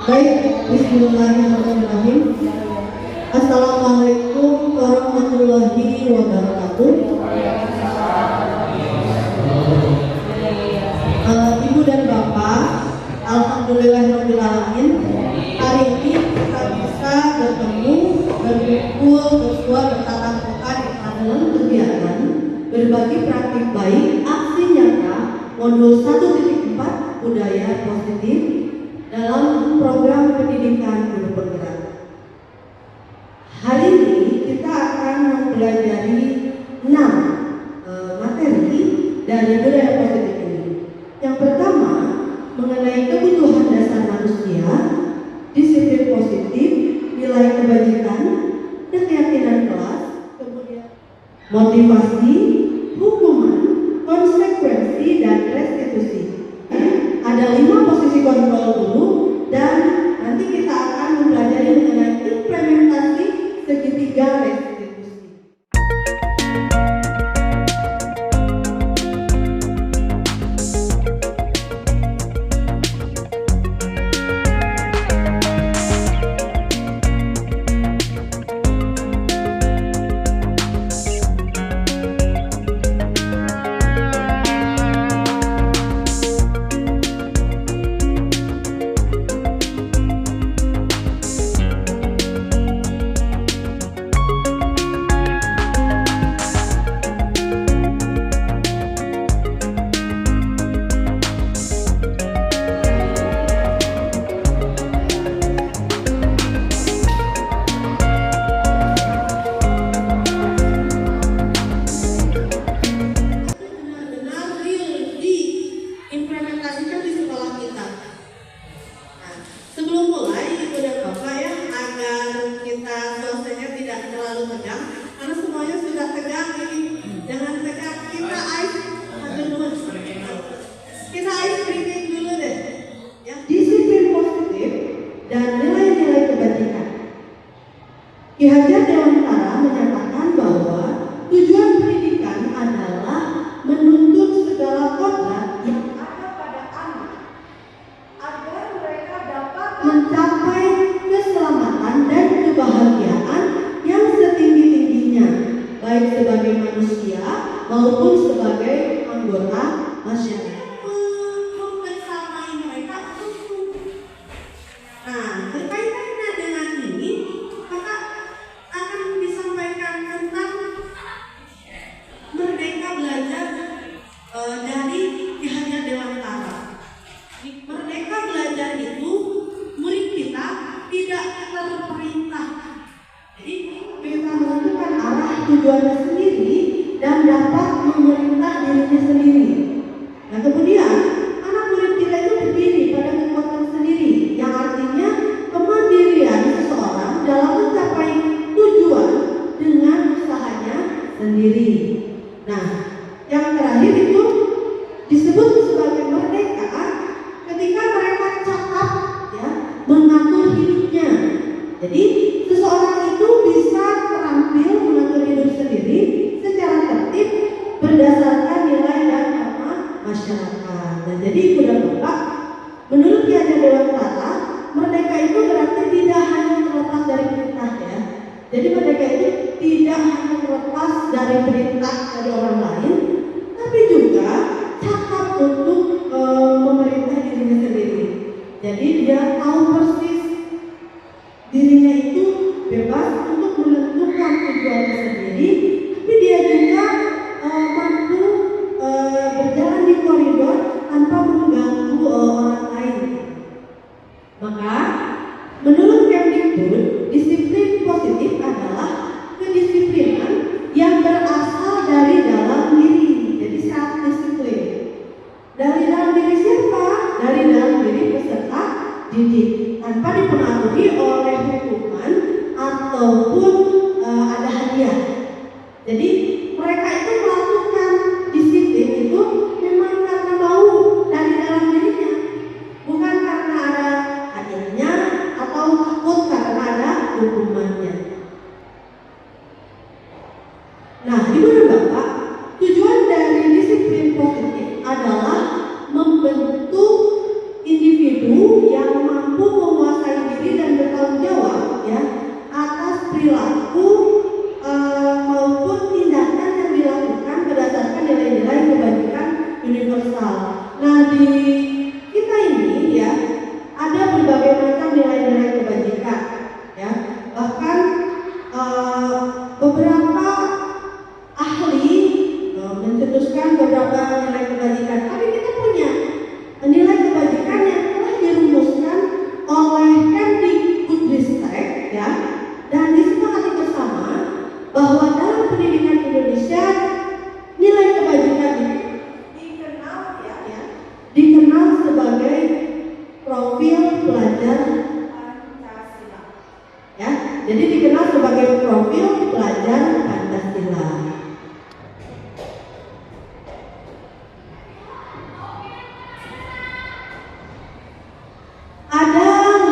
Baik, bismillahirrahmanirrahim. Assalamualaikum warahmatullahi wabarakatuh. Ibu dan Bapak, alhamdulillahirrahmanirrahim. Hari ini kita bisa bertemu, berkumpul, bersua, bertatap muka dalam kegiatan berbagi praktik baik aksi nyata modul 1.4 budaya positif dalam program pendidikan guru penggerak. Hari ini kita akan mempelajari 6 materi dari budaya positif ini. Yang pertama, mengenai kebutuhan dasar manusia, disiplin positif, nilai kebajikan, keyakinan kelas, kemudian motivasi, hukuman, konsekuensi, dan restitusi. Ada 5 posisi kontrol dulu, dan nanti kita akan mempelajari mengenai implementasi segitiga restitusi. Ki Hajar Dewantara menyatakan bahwa tujuan pendidikan adalah menuntut segala kodrat yang ada pada anak agar mereka dapat mencapai keselamatan dan kebahagiaan yang setinggi-tingginya, baik sebagai manusia maupun sebagai anggota masyarakat. Tujuannya sendiri dan dapat memerintah dirinya sendiri. Nah, kemudian anak murid kita itu berdiri pada kekuatan sendiri, yang artinya kemandirian seseorang dalam mencapai tujuan dengan usahanya sendiri. Nah, yang terakhir itu disebut sebagai merdeka ketika mereka cakap ya mengatur hidupnya. Jadi seseorang itu bisa terampil mengatur hidup sendiri secara tertib berdasarkan nilai dan norma masyarakat. Nah, jadi Ibu dan Bapak, menurut Ki Hajar Dewantara, merdeka itu berarti tidak hanya terlepas dari perintah ya. Jadi merdeka itu tidak hanya terlepas dari perintah dari orang lain, tapi juga cakap untuk memerintah dirinya sendiri. Jadi dia tahu persis dirinya itu bebas untuk menentukan tujuannya sendiri, tapi dia juga mampu berjalan di koridor tanpa mengganggu orang lain. Maka, menurut Kemdikbud, disiplin positif adalah kedisiplinan yang berasal dari dalam diri. Jadi self disiplin. Dari dalam diri siapa? Dari dalam diri peserta didik, tanpa dipengaruhi oleh hukuman ataupun ada hadiah. Jadi mereka itu melakukan disiplin itu memang karena mau dari dalam dirinya, bukan karena ada hadiahnya atau takut karena ada hukumannya. Nah, Ibu dan Bapak, tujuan dari disiplin positif adalah membentuk individu yang mampu menguasai profil pelajar Pancasila. Ya, jadi dikenal sebagai profil pelajar Pancasila. Ada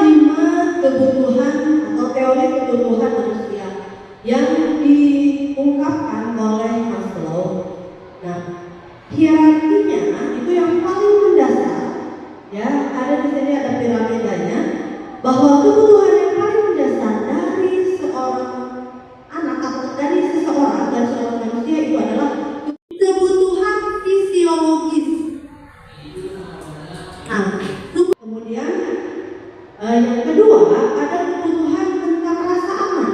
5 kebutuhan atau teori kebutuhan manusia yang diungkapkan oleh Maslow. Nah, hierarkinya itu yang paling mendasar, ya, ada di sini ada piramidanya, bahwa kebutuhan yang paling mendasar dari seorang anak atau dari seseorang dan seorang manusia itu adalah kebutuhan fisiologis. Nah, kemudian yang kedua ada kebutuhan tentang rasa aman.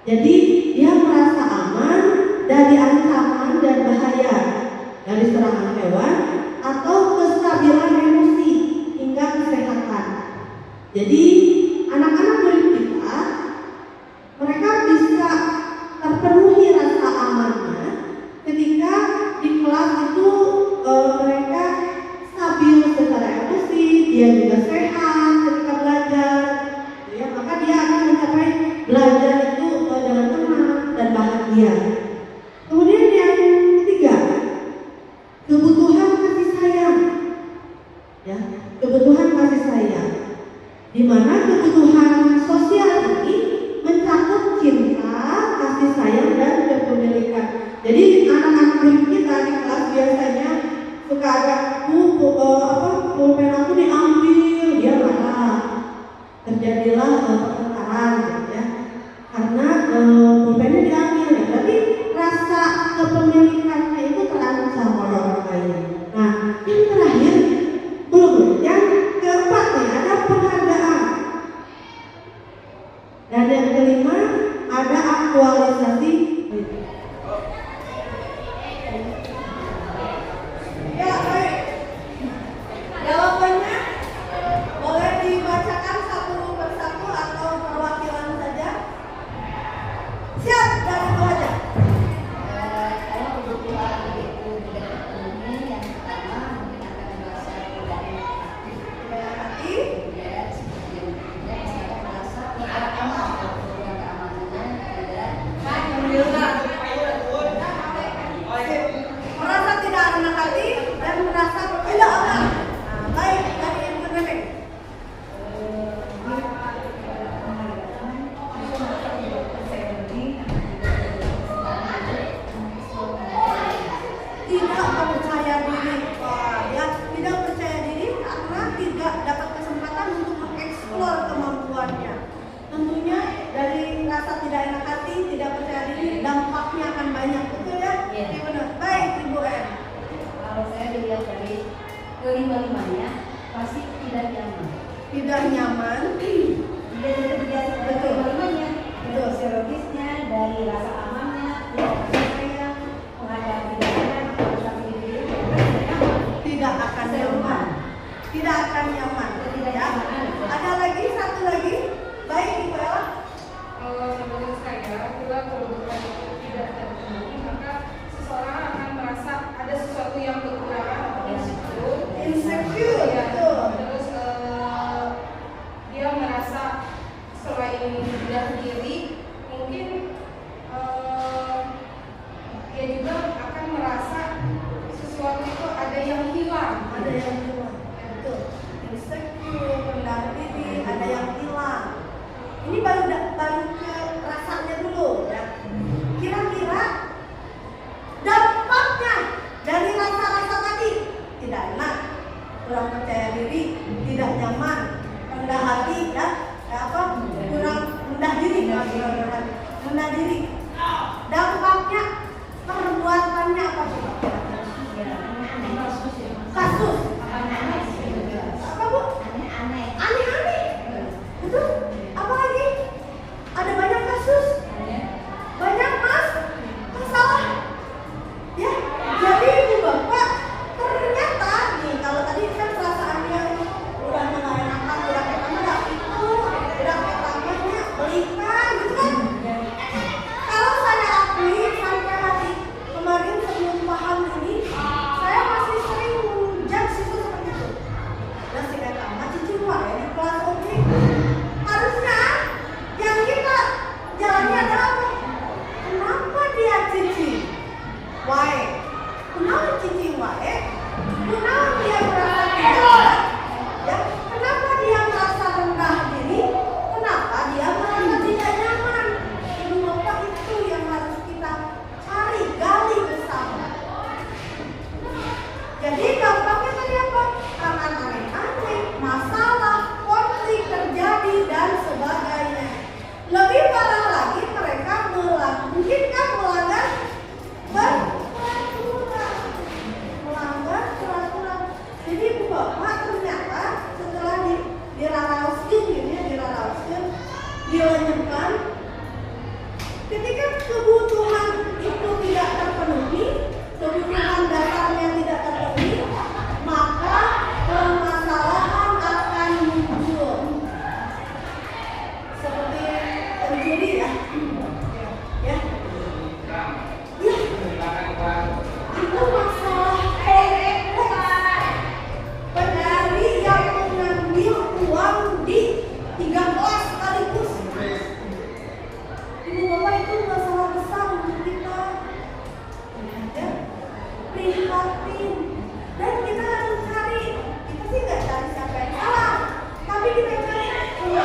Jadi dia merasa aman dari ancaman dan bahaya dari serangan hewan atau kestabilan emosi hingga kesehatan. Jadi anak-anak murid kita, mereka bisa terpenuhi rasa amannya ketika di kelas itu mereka stabil secara emosi, dia juga sehat ketika belajar, ya, maka dia akan mencapai belajar itu dengan tenang dan bahagia. Kemudian yang ketiga, kebutuhan kasih sayang, ya, kebutuhan kasih sayang, di mana kebutuhan sosial ini mencakup cinta, kasih sayang dan kepemilikan. Jadi anak-anak murid kita di kelas biasanya suka agak pulpen aku diambil, dia marah, terjadilah pertengkaran, ya, karena pulpennya diambil, ya, berarti rasa kepemilikannya itu terancam oleh orang lain. Nah, yang terakhir belum, yang keempat nih ada penghargaan, dan yang kelima ada aktualisasi. Ya, baik. Jawabannya boleh dibacakan satu persatu atau perwakilan saja. Siap, dari itu aja. Kalau kebutuhan itu tidak terpenuhi, yang pertama mungkin akan merasa tidak Hati. kemudian akan merasa tidak aman, kebutuhan keamanannya tidak Merasa tidak enak hati dan merasa tidak aman. Nah, baik, dari yang berbeda. Tidak percaya diri, ya, tidak percaya diri karena tidak dapat kesempatan untuk mengeksplor kemampuannya. Tentunya dari rasa tidak enak hati, tidak percaya diri, dampaknya akan banyak, betul ya? Iya. Benar. Baik, Ibu M. kalau saya dilihat dari kelima-limanya pasti tidak nyaman. Tidak nyaman. Dia tidak terbiasa dengan Betul. kelima-limanya. Betul. Fisiologisnya, dari rasa amannya, tidak kasih sayang, penghadapan tidak enak, berusaha diri, Tidak akan nyaman. Tidak akan nyaman. Tidak Ya. nyaman. Ada lagi, satu lagi. Baik, Ibu Ella. Kalau menurut saya, bila kebutuhan itu tidak terpenuhi, maka seseorang akan merasa ada sesuatu yang kekurangan atau insecure. Insecure, Ya, betul. terus dia merasa selain rendah diri, mungkin dia juga akan merasa sesuatu itu ada yang hilang. Ada yang hilang. Betul. Insecure, rendah diri, ada yang hilang. Ini baru ke rasanya dulu, ya. Kira-kira dampaknya dari rasa-rasa dilenyapkan, ketika kebutuhan itu tidak terpenuhi, kebutuhan dasarnya tidak terpenuhi, maka permasalahan akan muncul. Seperti pencuri ya. Ya. Itu masalah pencuri yang mengambil uang di 3 kelas sekaligus. Ibu bapak, itu masalah besar untuk kita. Ya, prihatin. Dan kita harus cari. Kita sih nggak cari siapa yang salah, tapi kita cari apa itu.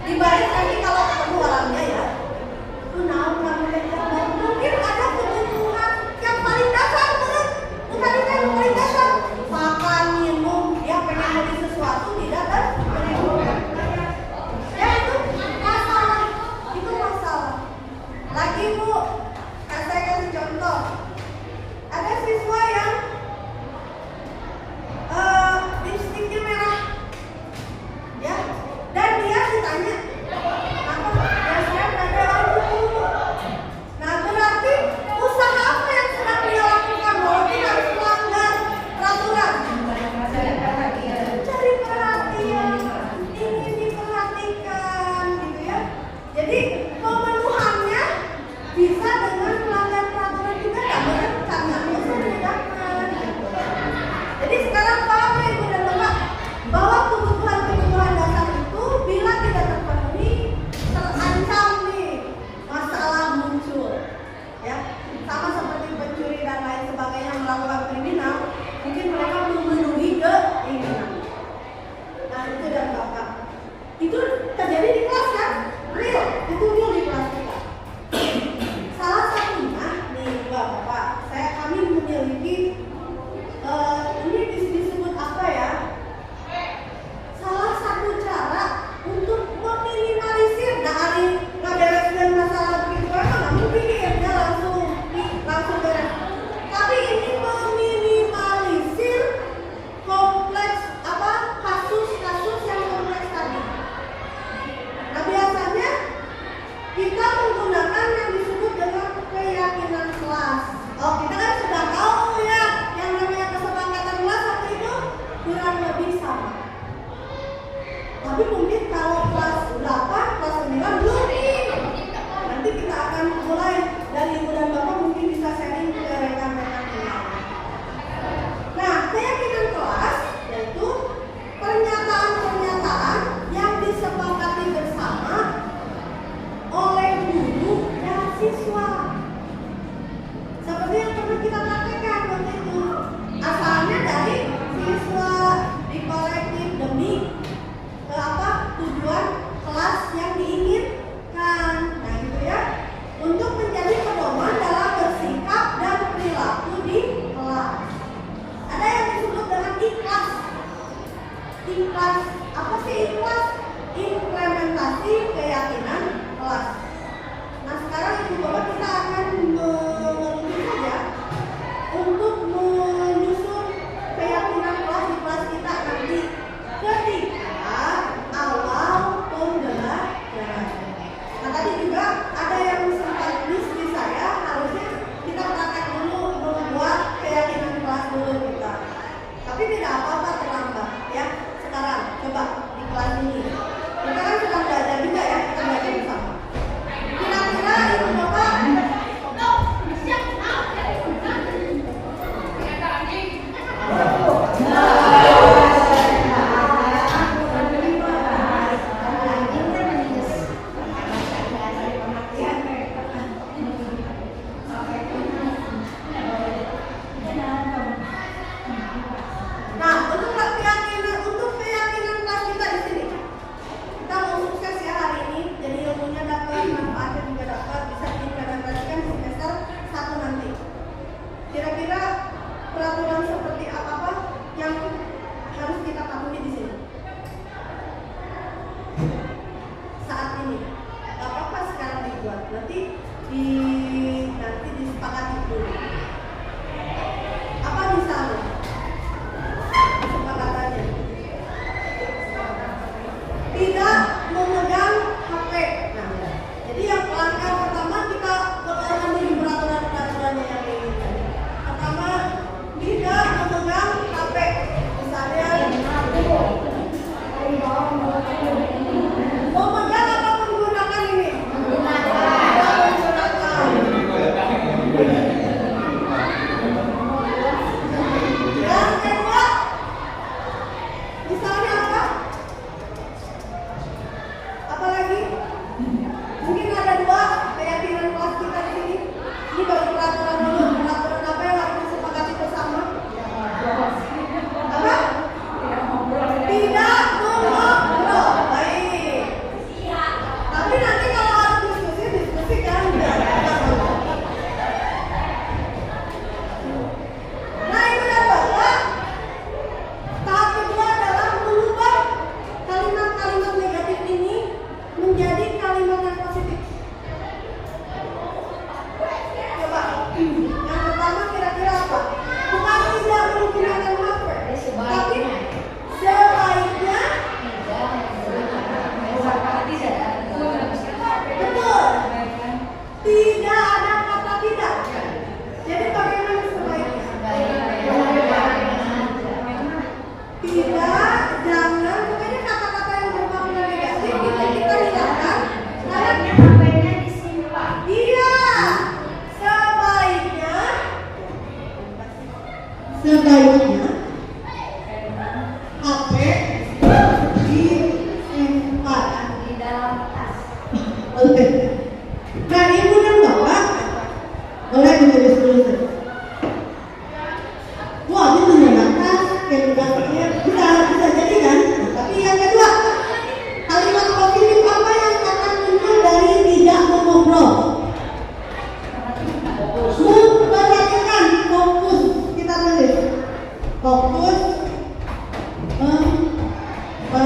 Dibalik nanti kalau ketemu orangnya ya, itu mungkin ada kebutuhan yang paling dasar, bukan itu yang paling dasar. Makan, minum, dia pengen beli sesuatu tidak terpenuhi. Ya itu masalah, Lagi Bu, saya kasih contoh. Ada siswa yang lipstiknya merah, ya, dan dia ditanya, kenapa? Ya saya ada lampu. Nah berarti usaha apa yang sedang dia lakukan? Walaupun harus melanggar peraturan. Cari perhatian, ingin diperhatikan, gitu ya. Jadi pemenuhannya bisa dengan melanggar peraturan juga, karena usaha dilakukan. Jadi sekarang paham ya Ibu dan Bapak, bahwa kebutuhan dasar itu bila tidak terpenuhi, terancam nih masalah muncul. Ya, sama seperti pencuri dan lain sebagainya melakukan kriminal, mungkin mereka memenuhi keinginan. Nah itu dan Bapak, itu terjadi di kelas kan? Real, itu real di kelas kita. Salah satunya nih Bapak, kami memiliki ini disebut apa ya? Salah satu cara untuk meminimalisir dari ngebereskan masalah begitu kan nggak mungkin ya langsung beres. Tapi ini meminimalisir kasus yang kompleks tadi. Nah biasanya kita menggunakan yang disebut dengan keyakinan kelas. Oh kita kan sudah tahu ya yang namanya kesepakatan kelas waktu itu kurang lebih sama. Tapi mungkin kalau kelas 8, kelas 9 belum nih. Nanti kita akan mulai dari Ibu dan Bapak mungkin bisa sharing ke rekan-rekan kita. Nah keyakinan kelas yaitu pernyataan-pernyataan yang disepakati bersama oleh guru dan siswa. Seperti yang pernah kita praktekkan waktu itu, asalnya dari siswa di kolektif demi tujuan kelas yang diinginkan. Nah gitu ya, untuk menjadi pedoman dalam bersikap dan perilaku di kelas. Ada yang disebut dengan ikhlas. Ikhlas, apa sih ikhlas? Implementasi keyakinan kelas. Nah sekarang Ibu Bapak kita akan mengerucut saja untuk menyusun keyakinan kelas di kelas kita nanti ketika awal pembelajaran. Nah tadi juga ada yang sempat miss di saya, harusnya kita praktek dulu membuat keyakinan kelas dulu kita. Tapi tidak apa-apa terlambat ya. Sekarang coba di kelas ini kita kan sedang belajar juga ya, kita belajar bersama. Kira-kira Ibu Bapak nah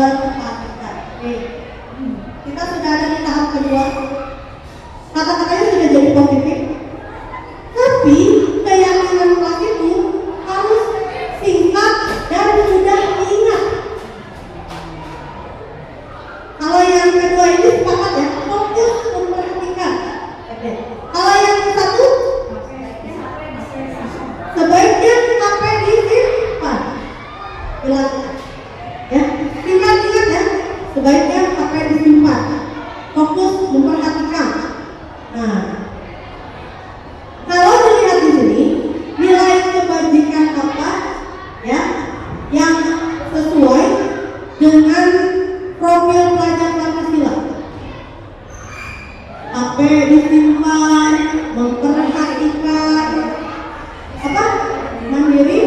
memperhatikan. Oke. Kita sudah ada di tahap kedua. Kata-katanya sudah jadi positif. Tapi keyakinan kelas itu harus singkat dan mudah diingat. Kalau yang kedua ini sepakat ya, fokus memperhatikan. Oke. Kalau yang satu, sebaiknya HP disimpan. Jelas ya, singkat ingat ya. Sebaiknya HP disimpan. Fokus memperhatikan. Nah, kalau dilihat di sini, nilai kebajikan apa ya yang sesuai dengan profil pelajar Pancasila? HP disimpan, memperhatikan, apa? Mandiri,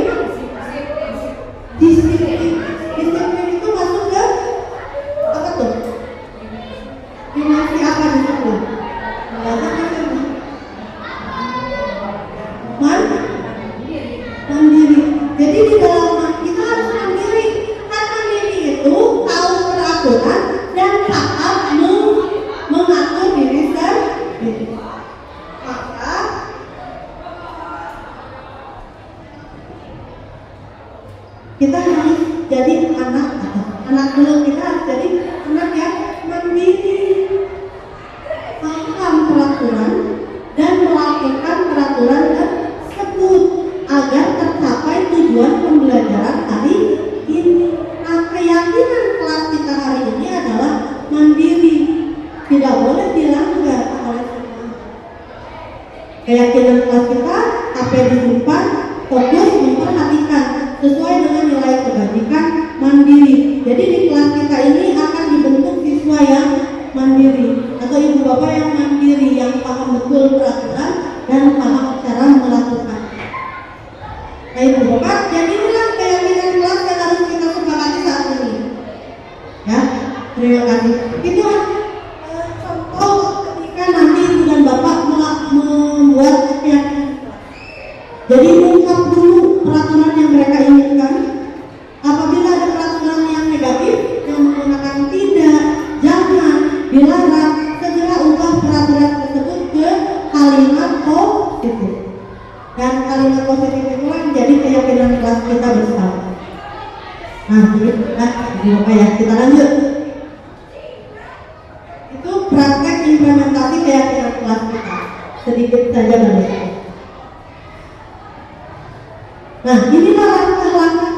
disiplin. Disiplin itu masuk ke apa tuh? Dimensi apa disiplin? Mandiri. Jadi di dalam kita harus mandiri. Kan mandiri itu tahu peraturan dan paham mengatur diri sendiri. Maka kita harus jadi anak dulu, kita harus jadi anak yang mandiri, paham peraturan dan melakukan peraturan tersebut agar tercapai tujuan pembelajaran hari ini. Nah, keyakinan kelas kita hari ini adalah mandiri, tidak boleh dilanggar oleh semua. Keyakinan kelas kita, HP disimpan, fokus memperhatikan sesuai dengan nilai kebajikan mandiri. Jadi di kelas kita ini akan dibentuk siswa yang mandiri atau ibu bapak yang mandiri, yang paham betul peraturan dan paham cara melakukan. Nah ibu bapak, jadi inilah keyakinan kelas yang harus kita sepakati saat ini. Ya, terima kasih. Itu contoh ketika nanti ibu dan bapak membuat keyakinan. Jadi ungkap dulu peraturan yang mereka inginkan. Apabila ada peraturan yang negatif yang menggunakan tidak, jangan, dilarang, segera ubah peraturan tersebut ke kalimat positif. Dan kalimat positif itu menjadi keyakinan kelas kita bersama. Nah, kita lanjut. Itu praktek implementasi keyakinan kelas kita. Sedikit saja dari itu. Nah, inilah langkah-langkah.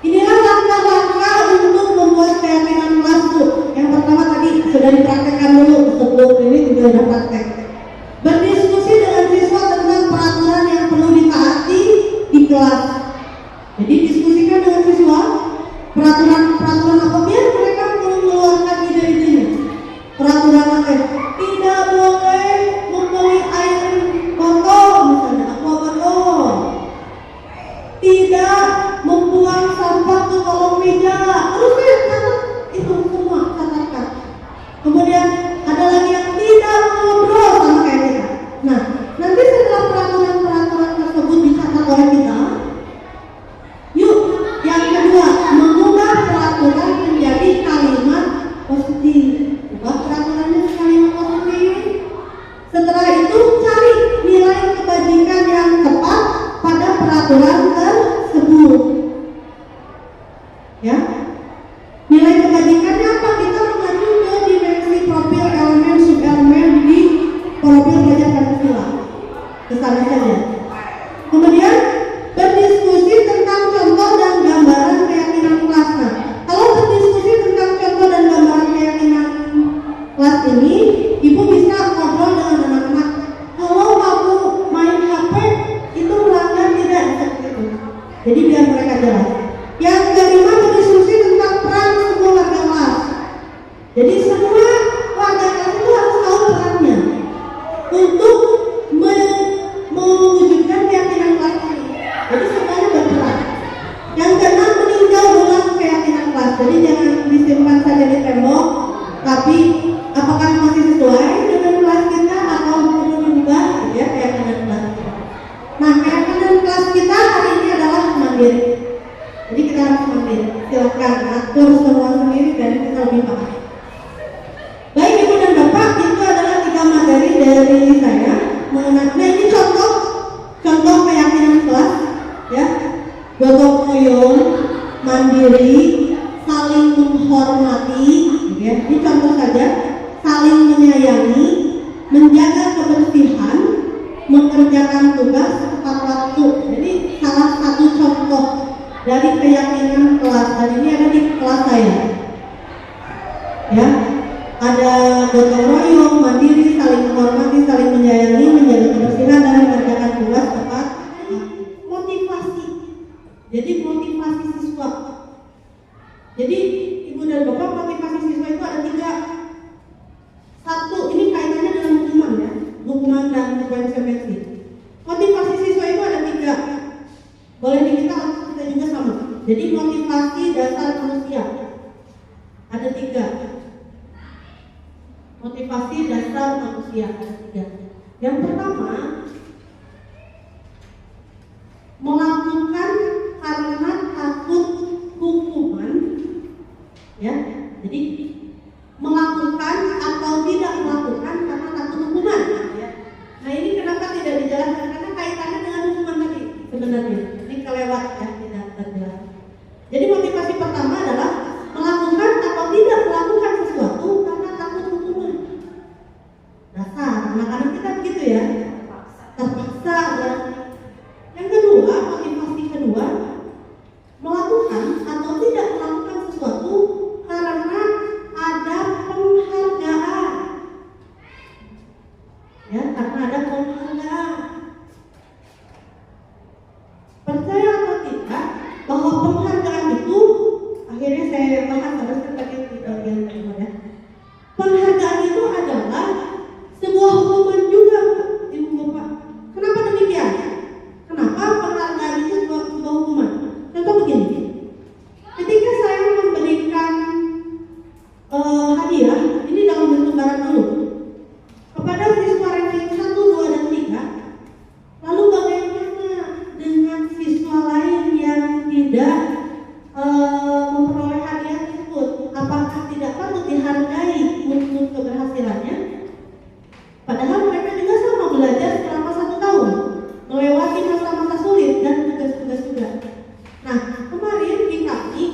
Inilah langkah-langkah untuk membuat keyakinan kelas itu. Yang pertama tadi sudah dipraktekkan dulu, sebelum ini juga ada praktek. Berdiskusi dengan siswa tentang peraturan yang perlu ditaati di kelas. Jadi diskusikan dengan siswa peraturan apa, biar mereka mengeluarkan ide-idenya. Peraturan apa? Tidak boleh membeli air botol, misalnya aqua botol. Tidak membuang sampah ke kolong meja. Terus catat itu semua, catatkan. Kemudian ada lagi yang tidak ngobrol sama kayak kita. Nah, nanti setelah peraturan-peraturan tersebut dicatat oleh kita, yuk yang kedua, mengubah peraturan menjadi kalimat positif. Ubah peraturannya menjadi kalimat positif. Setelah itu cari nilai kebajikan yang tepat pada peraturan tersebut. Ya, nilai kebajikannya apa? Kita mengacu ke dimensi profil elemen subelemen di profil pelajar Pancasila. Kesana saja. Kemudian berdiskusi tentang contoh dan gambaran keyakinan kelas. Nah, kalau berdiskusi tentang contoh dan gambaran keyakinan kelas ini, ibu bisa ngobrol dengan anak-anak. Kalau aku main HP itu melanggar tidak, gitu. Jadi biar mereka jelas. Yang kelima, berdiskusi tentang peran semua warga kelas. Jadi semua warga kelas itu harus tahu perannya untuk mewujudkan keyakinan kelas ini. Jadi semuanya berperan. Yang keenam, meninjau ulang keyakinan kelas. Jadi jangan disimpan saja di tembok, tapi apakah masih sesuai dengan kelas kita atau perlu diubah, ya, keyakinan kelas kita. Nah, keyakinan kelas kita hari ini adalah mandiri. Jadi kita harus Amin. Silakan atur semua sendiri dan kita lebih paham. Baik Ibu dan Bapak, itu adalah 3 materi dari saya mengenai. Nah, ini contoh keyakinan kelas, ya. Gotong royong, mandiri, saling menghormati, ya. Ini contoh saja. Saling menyayangi, menjaga kebersihan, mengerjakan tugas tepat waktu. Jadi salah satu contoh dari keyakinan kelas, dan ini ada di kelas saya, ya. Ada gotong royong, mandiri, saling menghormati, saling menyayangi, menjaga kebersihan, dan mengerjakan tugas tepat. Motivasi. Jadi motivasi siswa. Jadi Ibu dan Bapak, motivasi siswa itu ada 3. Satu, ini kaitannya dengan hukuman, ya, hukuman dan konsekuensi. Motivasi siswa itu ada 3. Boleh di kita juga sama. Jadi motivasi dasar manusia ada 3. Motivasi dasar manusia ada 3. Yang pertama, melakukan karena takut hukuman, ya. Jadi melakukan atau tidak melakukan karena takut hukuman, ya. Nah, ini kenapa tidak dijelaskan? Karena kaitannya dengan hukuman tadi sebenarnya. Ini kelewat, ya, tidak terjelas. Jadi motivasi pertama adalah melakukan atau tidak melakukan sesuatu karena takut hukuman. Dasar anak-anak kita begitu, ya. Terpaksa, ya. Yang kedua, motivasi kedua, melakukan atau tidak melakukan sesuatu karena ada penghargaan, ya, karena ada penghargaan. Percaya atau tidak bahwa penghargaan itu, akhirnya saya bahas harus terkait di bagian kedua, ya. Penghargaan itu adalah sebuah hukuman juga, Ibu Bapak. Kenapa demikian? Kenapa penghargaan itu sebuah hukuman? Contoh begini, ketika saya memberikan hadiah, ini dalam bentuk barang dulu, kepada siswa ranking 1, 2, dan 3, lalu bagaimana dengan siswa lain yang tidak memperoleh hadiah tersebut? Apakah tidak patut dihargai untuk keberhasilannya? Padahal mereka juga sama belajar selama 1 tahun, melewati masa-masa sulit dan tugas-tugas juga. Nah, kemarin di kami,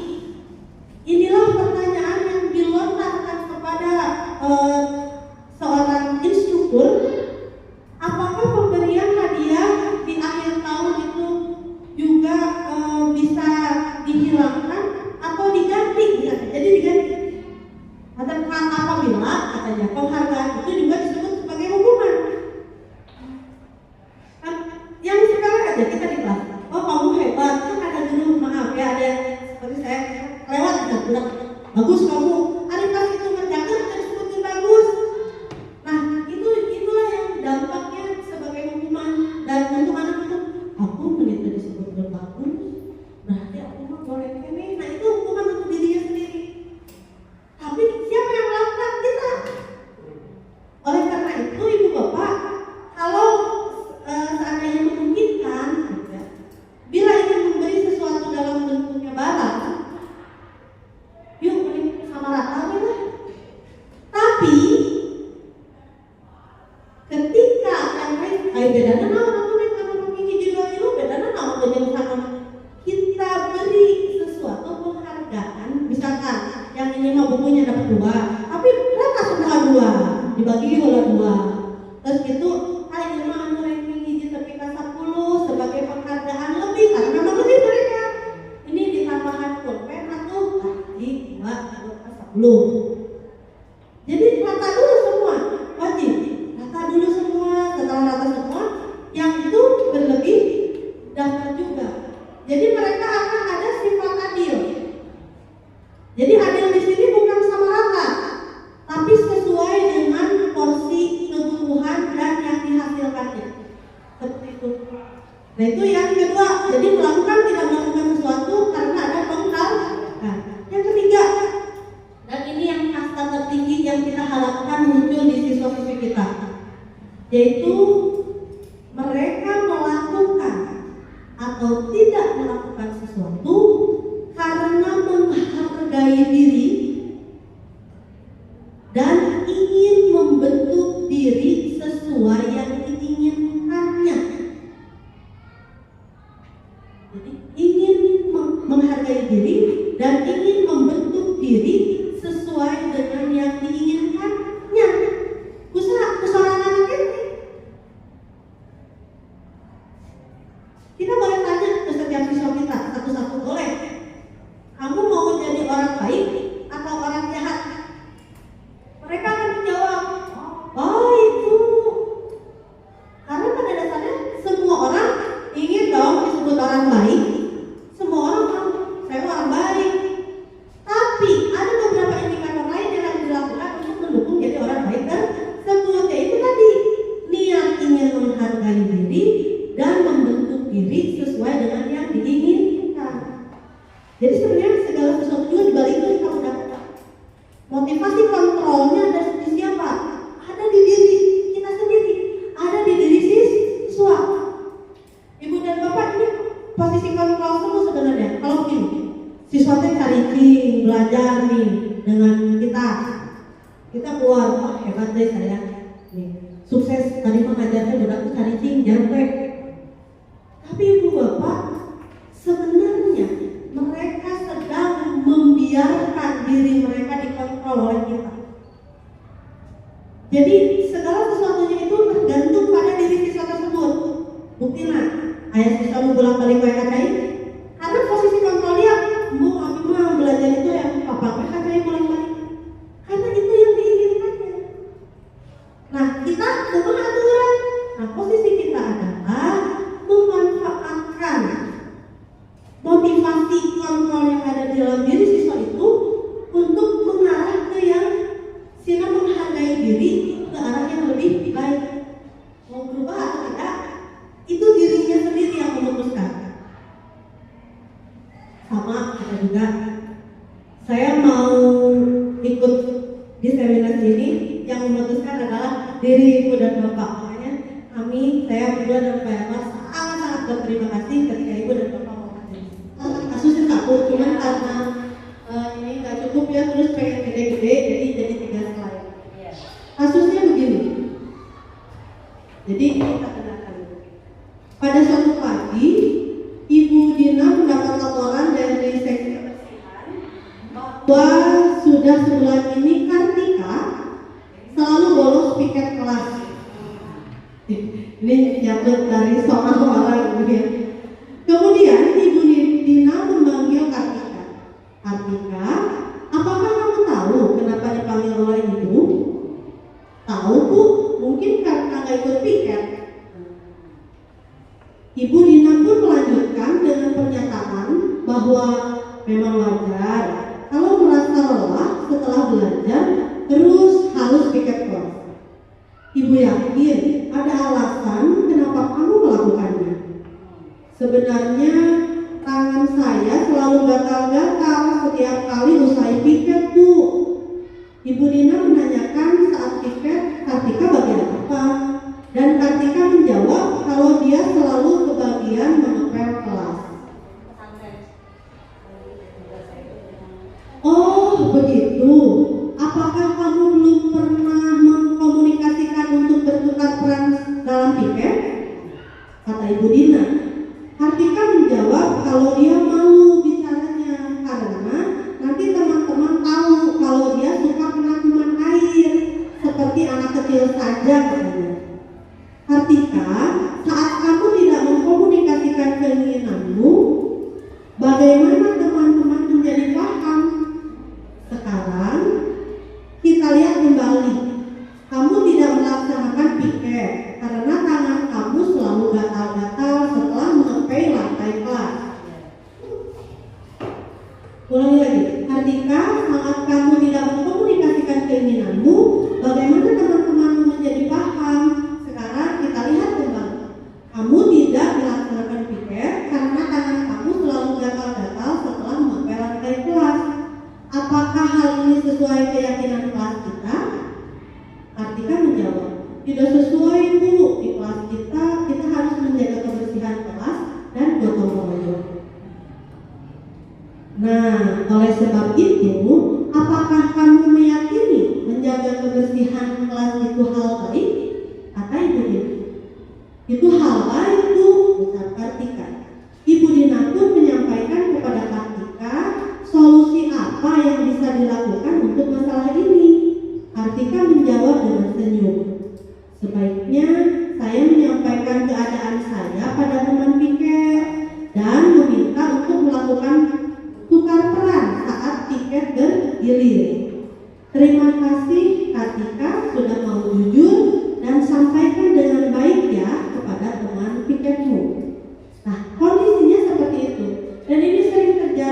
inilah pertanyaan yang dilontarkan kepada seorang instruktur. Apakah pemberian hadiah di akhir tahun itu juga bisa dihilangkan atau diganti? Jadi diganti. Apabila katanya penghargaan itu juga disebut sebagai hukuman. Yang sekarang aja kita di kelas, oh kamu hebat, kan ada dulu, maaf ya, ada seperti saya lewat bisa bilang, bagus kamu, hari pas itu ngerjakan udah disebutin bagus. Nah, itulah yang dampaknya sebagai hukuman. Dan untuk anak itu, aku menit disebut bagus, berarti aku mah boleh ini. Nah, itu hukuman untuk dirinya sendiri. Tapi siapa yang melakukan? Kita. Oleh karena itu, Ibu Bapak, kalau seandainya memungkinkan, bila ingin memberi sesuatu dalam bentuknya barang, yuk beri sama rata lah. Tapi ketika yang lain, bedanya naon nih sama hiji 2 kilo, bedanya naon jeung sama kita beri sesuatu penghargaan, misalkan yang ini mah bukunya dapat 2, tapi mereka semua 2, dibagi oleh 2. Terus gitu, ini mah anu ranking hiji tapi ka 10 sebagai penghargaan lebih, karena memang lebih mereka. Ini ditambahan pulpen atau di 2 ka 10. Jadi rata dulu semua, wajib rata dulu semua. Setelah rata semua, yang itu berlebih daftar juga. Jadi mereka akan ada sifat adil. Jadi adil di sini bukan sama rata, tapi sesuai dengan porsi kebutuhan dan yang dihasilkannya. Seperti itu. Nah, itu yang kedua. Jadi melakukan tidak melakukan sesuatu karena ada penghargaan. Yang ketiga, dan ini yang ingin menghargai diri dan ingin membentuk diri sesuai dengan yang diinginkannya. Usaha anak ini. Kita boleh tanya ke setiap siswa kita satu-satu, boleh. Kamu mau jadi orang baik atau orang jahat? Mereka akan menjawab, baik Bu. Karena pada dasarnya semua orang ingin dong disebut orang baik. Semua orang mau, saya orang baik. Tapi ada beberapa indikator lain yang harus dilakukan untuk mendukung jadi orang baik tersebut. Yaitu tadi, niat ingin menghargai diri dan membentuk diri sesuai dengan yang diinginkan. Jadi sebenarnya segala sesuatu juga dibalik itu kamu dapat. Motivasi kontrolnya ada di siapa? Ada di diri kita sendiri, ada di diri siswa. Ibu dan bapak ini posisi kontrol semua sebenarnya. Kalau begini, siswa itu cari belajar nih dengan kita keluar, wah hebat deh saya, nih sukses tadi mengajarnya budak tuh cari nyampe. Tapi ibu bapak sebenarnya mereka sedang membiarkan diri mereka dikontrol oleh kita. Jadi segala sesuatunya itu tergantung pada diri siswa tersebut. Buktinya, ayah siswa mau bolak-balik kacai, karena posisi kontrol dia, Bu, abi mah belajar itu yang papa kacai bolak-balik. Karena itu yang diinginkannya. Nah, kita cuma aturan. Nah, posisi kita adalah memanfaatkan motivasi kontrol yang ada di dalam diri siswa itu untuk mengarah ke yang sina menghargai diri ke arah yang lebih baik. Mau berubah atau tidak, itu dirinya sendiri yang memutuskan. Sama kita juga, saya mau ikut di seminar ini, yang memutuskan adalah diri ibu dan bapak. Makanya saya berdua dan Pak Emas sangat berterima kasih ketika ibu dan bapak mau hadir. Kasusnya satu, cuman karena ini nggak cukup ya, terus pengen gede-gede, jadi 3 slide. Kasusnya begini. Jadi kita kenalkan. Pada suatu pagi, Ibu Dina mendapat laporan dari seksi kebersihan bahwa sudah sebulan ini Kartika selalu bolos piket kelas. Ini nyabut dari soal orang kemudian. Kemudian Ibu Dina memanggil Kartika. Kartika, apakah kamu tahu kenapa dipanggil oleh ibu? Tahu Bu, mungkin karena nggak ikut piket. Ibu Dina pun melanjutkan dengan pernyataan bahwa memang wajar kalau merasa lelah setelah belajar terus harus piket kelas. Ibu yakin ada alasan kenapa kamu melakukannya. Sebenarnya tangan saya selalu gatal-gatal setiap kali usai piket Bu. Ibu Dina menanyakan saat piket Kartika bagian apa, dan Kartika menjawab kalau dia selalu kebagian mengepel kelas. Oh begitu. Apakah kamu belum pernah mengkomunikasikan untuk bertukar peran dalam piket? Kata Ibu Dina. Kartika menjawab kalau dia malu bicaranya karena nanti teman-teman tahu kalau dia suka penabuhan air seperti anak kecil saja katanya. Kartika, saat kamu tidak mengkomunikasikan keinginanmu, bagaimana teman-teman menjadi paham? Sekarang kita lihat kembali. Kamu tidak melaksanakan piket karena tangan kamu selalu gatal-gatal setelah mengepel lantai kelas. Ulangi lagi. Kartika, saat kamu tidak mengkomunikasikan keinginanmu, bagaimana teman-teman menjadi paham? Sekarang kita lihat kembali. Kamu tidak melaksanakan piket karena tangan kamu selalu gatal-gatal setelah mengepel lantai kelas. Apakah hal ini sesuai keyakinan kelas kita? Kartika menjawab, tidak sesuai Bu. Di kelas kita harus menjaga kebersihan kelas dan gotong royong. Nah, oleh sebab itu, apakah kamu meyakini menjaga kebersihan kelas itu hal baik? Kata Ibu Dina. Itu hal baik Bu, ucap Kartika. Ibu Dina pun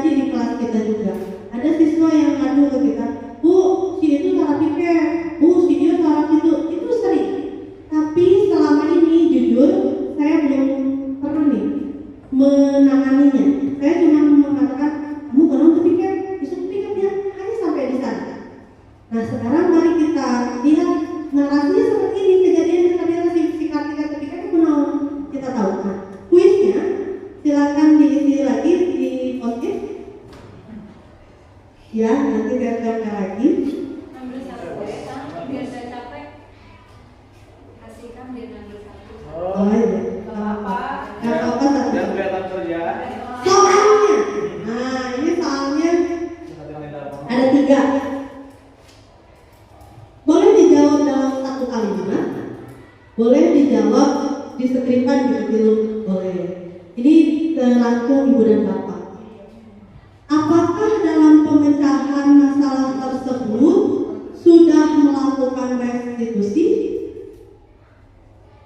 terjadi di kelas kita juga. Ada siswa yang ngadu ke kita, Bu, si itu salah pikir, Bu, si dia salah itu sering. Tapi selama ini jujur saya belum pernah nih menanganinya. Saya cuma mengatakan, kamu kalau berpikir, bisa berpikir ya, hanya sampai di sana. Nah sekarang mari kita lihat narasinya seperti ini, kejadian yang tadi si Kartika ketika itu menawan kita tahu. Nah, kuisnya silakan diisi lagi di post-it. Ya, nanti saya share lagi. Ambil satu kan, biar saya capek. Kasihkan biar ambil satu. Oh iya. Gak apa-apa. Gak apa-apa satu. Yang kelihatan kerja. Soalnya, nah ini soalnya ada 3. Boleh dijawab dalam satu kalimat, boleh dijawab di skripan gitu, boleh. Ini tergantung ibu dan bapak. Apakah dalam pemecahan masalah tersebut sudah melakukan restitusi?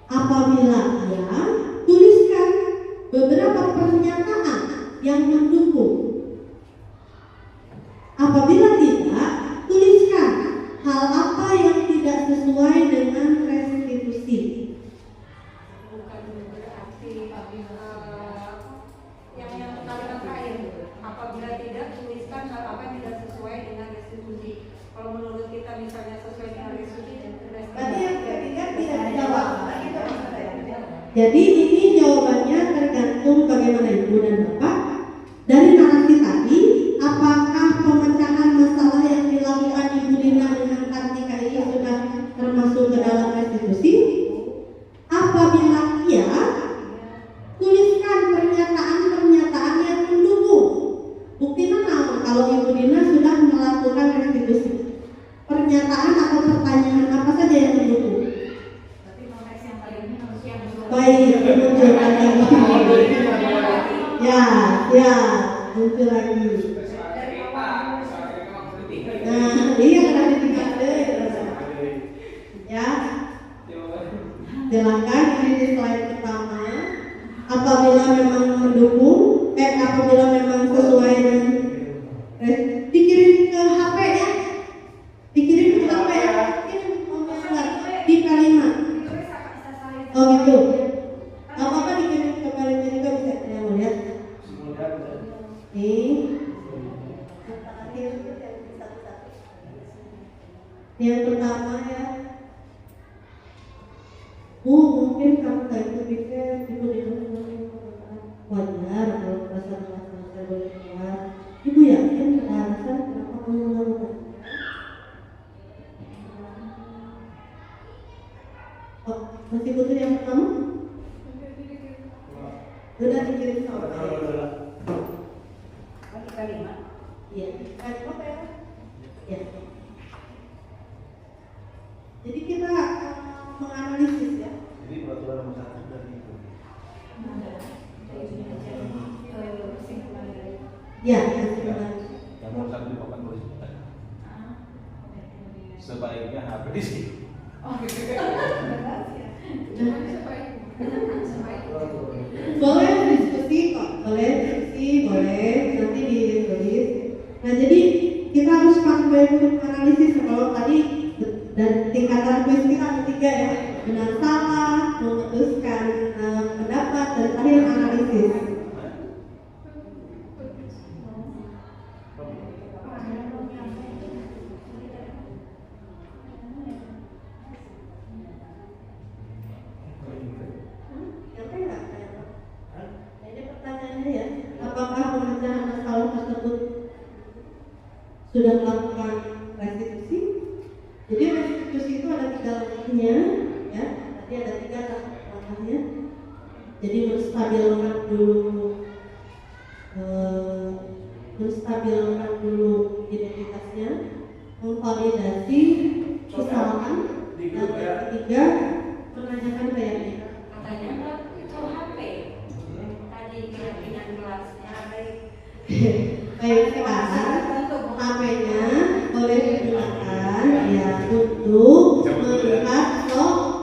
Apabila ya, tuliskan beberapa pernyataan yang mendukung. Apabila tidak, tuliskan hal apa yang tidak sesuai dengan restitusi. Bukan berarti yang kalimat terakhir. Apabila tidak, tuliskan hal apa yang tidak sesuai dengan restitusi. Kalau menurut kita misalnya sesuai dengan restitusi, Berarti yang ketiga tidak dijawab. Jadi ini jawabannya tergantung bagaimana ibu dan bapak. Dari narasi tadi, apakah pemecahan masalah yang dilakukan Ibu Lina dengan Kartika ini sudah termasuk ke dalam restitusi? Apabila iya, tuliskan pernyataan-pernyataan yang mendukung. Bukti mana kalau Ibu Lina sudah melakukan restitusi? Pernyataan atau pertanyaan apa saja yang mendukung? tapi konteks yang paling ini manusia yang Baik, muncul lagi. Ya, muncul lagi. Nah, iya kan ditinggal deh. Ya, silakan ini di slide pertama. Apabila memang mendukung, apabila memang sesuai dengan dikirim ke HP ya, dikirim ke HP ya, di kalimat. Oh gitu. Gak apa-apa dikirim ke kalimat juga bisa. Ya mau lihat. Nih. Yang pertama ya, mungkin kamu gak itu pikir Ibu wajar kalau perasaan saya boleh keluar. Ibu yakin ada alasan kenapa kamu melakukan? Oh, masih butuh yang pertama? Sudah dikirim sama saya. kalimat. Iya, kalimat apa ya? Ya. Jadi kita menganalisis ya. Jadi peraturan nomor 1 dari itu. Ya, Yang nomor 1 di papan tulis. Sebaiknya habis sih. Boleh diskusi kok, boleh diskusi, boleh nanti ditulis. Nah jadi kita harus pakai untuk analisis. Kalau tadi dan tingkatan kuis kita ada 3 ya, benar salah, memutuskan pendapat dan akhir analisis. Ini pertanyaannya ya, apakah pemecahan masalah tersebut sudah melakukan restitusi? Jadi restitusi itu ada 3 langkahnya, ya. Tadi ada 3 langkahnya. Jadi menstabilkan dulu identitasnya, memvalidasi kesalahan, dan yang ketiga menanyakan keyakinan. Katanya kan itu HP. Tadi keyakinan kelasnya Baik, sekarang HP-nya boleh digunakan ya untuk melihat soal.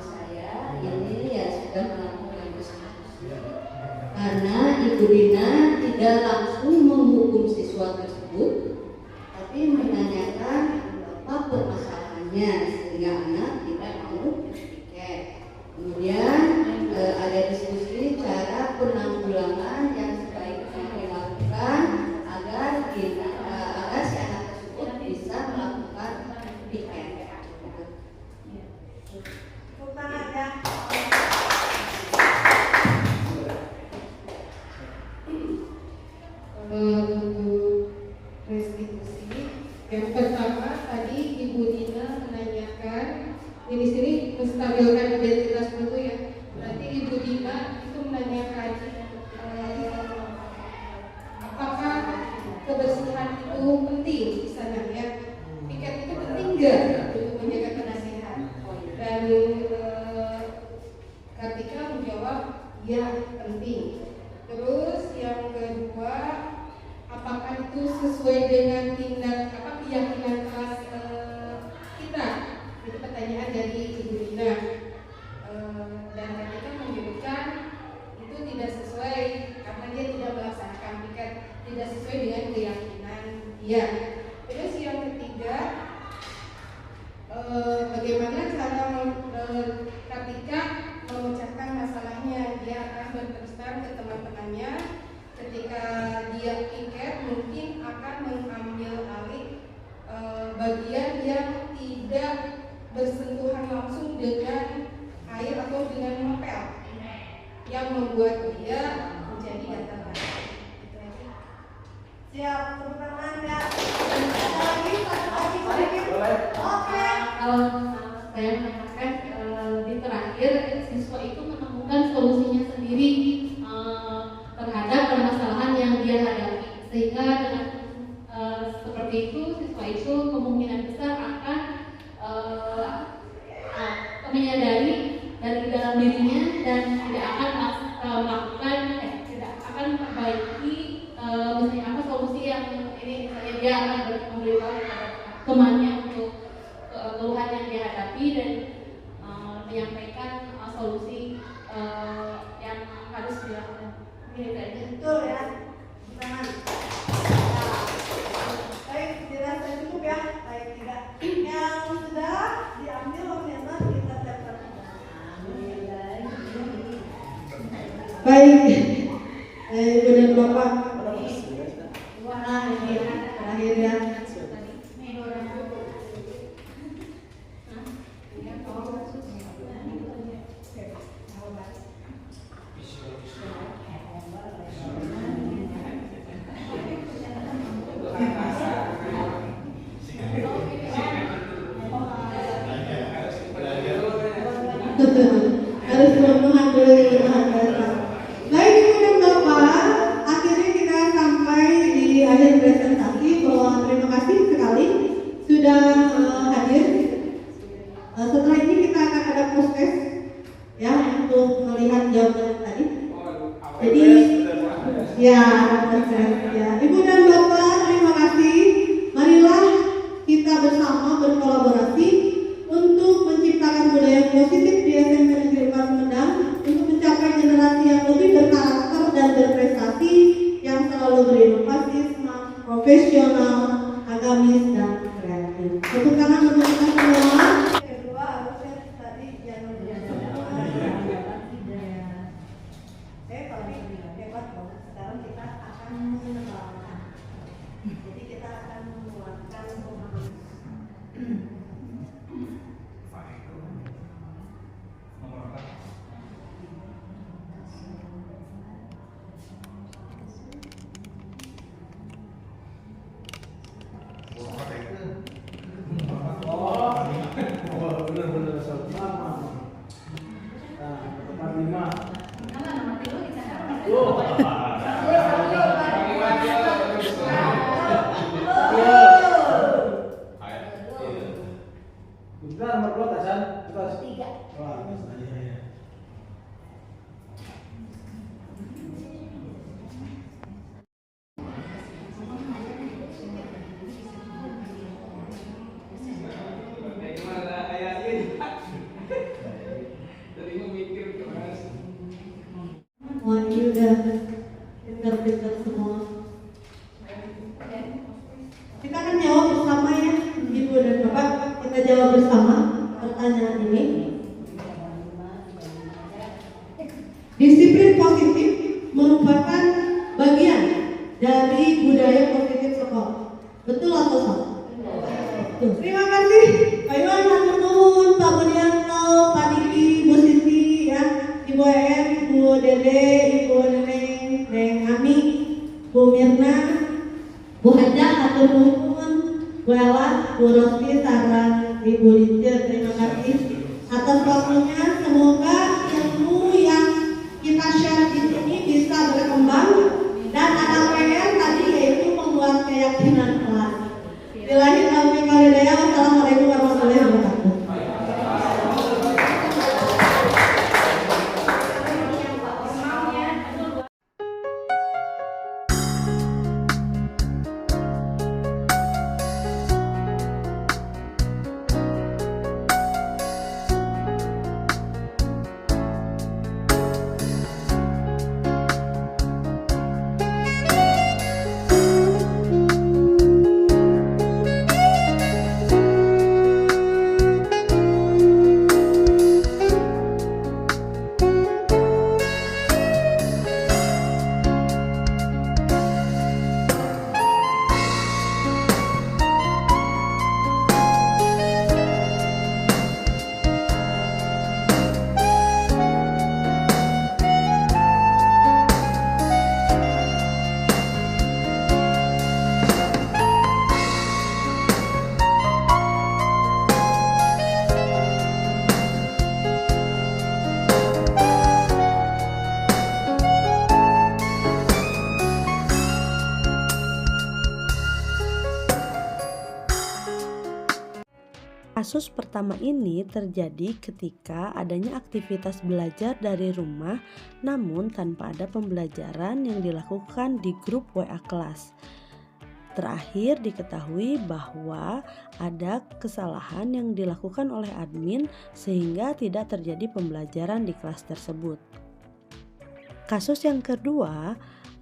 saya sudah melakukan tersebut. Karena Ibu Dina tidak langsung menghukum siswa tersebut, tapi menanyakan apa permasalahannya sehingga anak tidak mau piket. Kemudian ada diskusi cara penanggulangan yang sebaiknya dilakukan agar si anak tersebut bisa melakukan piket. Tepuk tangan ya. Untuk restitusi, yang pertama tadi Ibu Dina menanyakan, di sini menstabilkan identitas dulu ya. Berarti Ibu Dina itu menanyakan apakah kebersihan itu penting di sana ya? Piket itu penting nggak untuk menjaga kebersihan? Dan Kartika menjawab ya penting. Terus yang kedua, apakah itu sesuai dengan keyakinan kelas kita? Itu pertanyaan dari Ibu Dina. Dan Kartika menyebutkan itu tidak sesuai karena dia tidak melaksanakan piket, tidak sesuai dengan keyakinan dia. Terus yang ketiga, bagaimana cara Kartika memecahkan masalahnya? Dia akan berterus terang ke teman-temannya. Ketika dia piket, mungkin akan mengambil alih bagian yang tidak bersentuhan langsung dengan air atau dengan ngepel, yang membuat dia menjadi datar lagi. Siap, tepuk tangan ya. Ada lagi, satu lagi sedikit. Oke. Kalau saya mengatakan di terakhir siswa itu menemukan solusinya sendiri terhadap permasalahan yang dia hadapi, sehingga dengan seperti itu siswa itu kemungkinan besar akan menyadari dari dalam dirinya dan tidak akan melakukan tidak akan memperbaiki misalnya apa solusi yang ini, misalnya dia akan memberitahu kepada temannya untuk keluhan yang dia hadapi dan menyampaikan solusi yang harus dilakukan. Betul ya. Tangan. Baik, dirasa cukup ya. Baik, tidak. Yang sudah diambil ternyata kita dapat. Baik. Ibu dan Bapak. Wah, ini terakhir ya. Harus memohon dulu Tuhan Bapa. Baik Ibu dan Bapak, akhirnya kita sampai di akhir presentasi. Bahwa terima kasih sekali sudah hadir. Setelah ini kita akan ada proses ya untuk melihat jawaban tadi. Jadi ya proses ya. Ibu dan Bapak terima kasih. Marilah kita bersama berkolaborasi untuk menciptakan budaya positif di SMP Negeri 4 Sumedang untuk mencapai generasi yang lebih berkarakter dan berprestasi, yang selalu berinovasi, smart, profesional, agamis, dan kreatif. Tepuk tangan untuk kita semua. Kedua harusnya tadi jangan tapi hebat dong. Sekarang kita akan mengenalkan. Jadi kita akan mengeluarkan pemahaman. benar-benar sama. Nah, tempat 5. Bentar, nomor 2 Tasan. Terus 3. Wah, ya. Gimana ayahnya? Tadi mau mikir keras. Wah, ini udah pintar-pintar semua. Kita akan jawab bersama ya, Ibu dan Bapak. Kita jawab bersama pertanyaan ini. Disiplin positif merupakan bagian dari budaya positif sekolah. Betul atau salah? Betul. Terima kasih Pak Iwan, Pak Nuhun, Pak Budianto, Pak Diki, Bu Siti, ya, Ibu Em, Bu Dede, Ibu Neneng, Neng Ami, Bu Mirna, Bu Hajah, Atur Nuhun, Bu Ella, Bu Rosti, Sarah, Ibu Lincer. Terima kasih atas waktunya. Semoga ilmu yang kita share di sini bisa berkembang dan ada PR tadi yaitu membuat keyakinan kelas. Bilahi taufiq wal hidayah. Wassalamualaikum warahmatullahi wabarakatuh. Kasus pertama ini terjadi ketika adanya aktivitas belajar dari rumah namun tanpa ada pembelajaran yang dilakukan di grup WA kelas. Terakhir diketahui bahwa ada kesalahan yang dilakukan oleh admin sehingga tidak terjadi pembelajaran di kelas tersebut. Kasus yang kedua,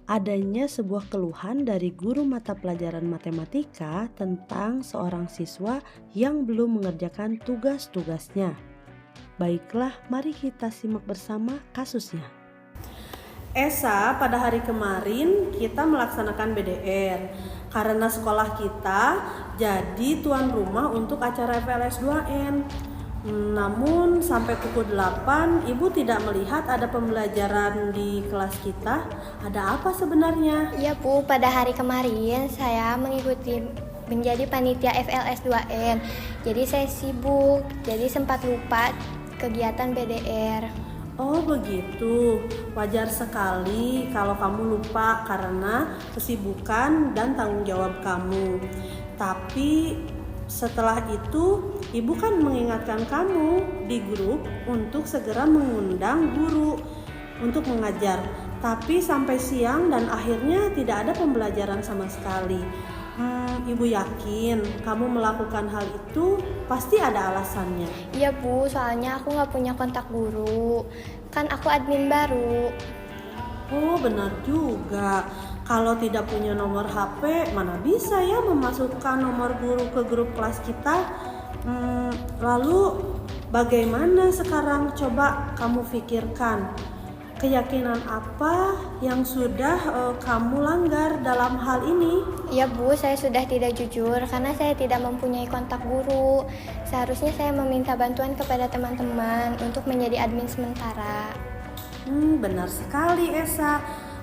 adanya sebuah keluhan dari guru mata pelajaran matematika tentang seorang siswa yang belum mengerjakan tugas-tugasnya. Baiklah, mari kita simak bersama kasusnya. Esa, pada hari kemarin kita melaksanakan BDR karena sekolah kita jadi tuan rumah untuk acara FLS 2N. Namun sampai pukul 8 Ibu tidak melihat ada pembelajaran di kelas kita. Ada apa sebenarnya? Iya Bu, pada hari kemarin saya mengikuti menjadi panitia FLS 2N. Jadi saya sibuk, jadi sempat lupa kegiatan BDR. Oh begitu, wajar sekali kalau kamu lupa karena kesibukan dan tanggung jawab kamu. Tapi setelah itu, Ibu kan mengingatkan kamu di grup untuk segera mengundang guru untuk mengajar. Tapi sampai siang dan akhirnya tidak ada pembelajaran sama sekali. Ibu yakin kamu melakukan hal itu pasti ada alasannya. Iya Bu, soalnya aku nggak punya kontak guru. Kan aku admin baru. Oh benar juga. Kalau tidak punya nomor HP, mana bisa ya memasukkan nomor guru ke grup kelas kita? Lalu bagaimana sekarang? Coba kamu pikirkan. Keyakinan apa yang sudah kamu langgar dalam hal ini? Iya Bu, saya sudah tidak jujur karena saya tidak mempunyai kontak guru. Seharusnya saya meminta bantuan kepada teman-teman untuk menjadi admin sementara. Benar sekali Esa.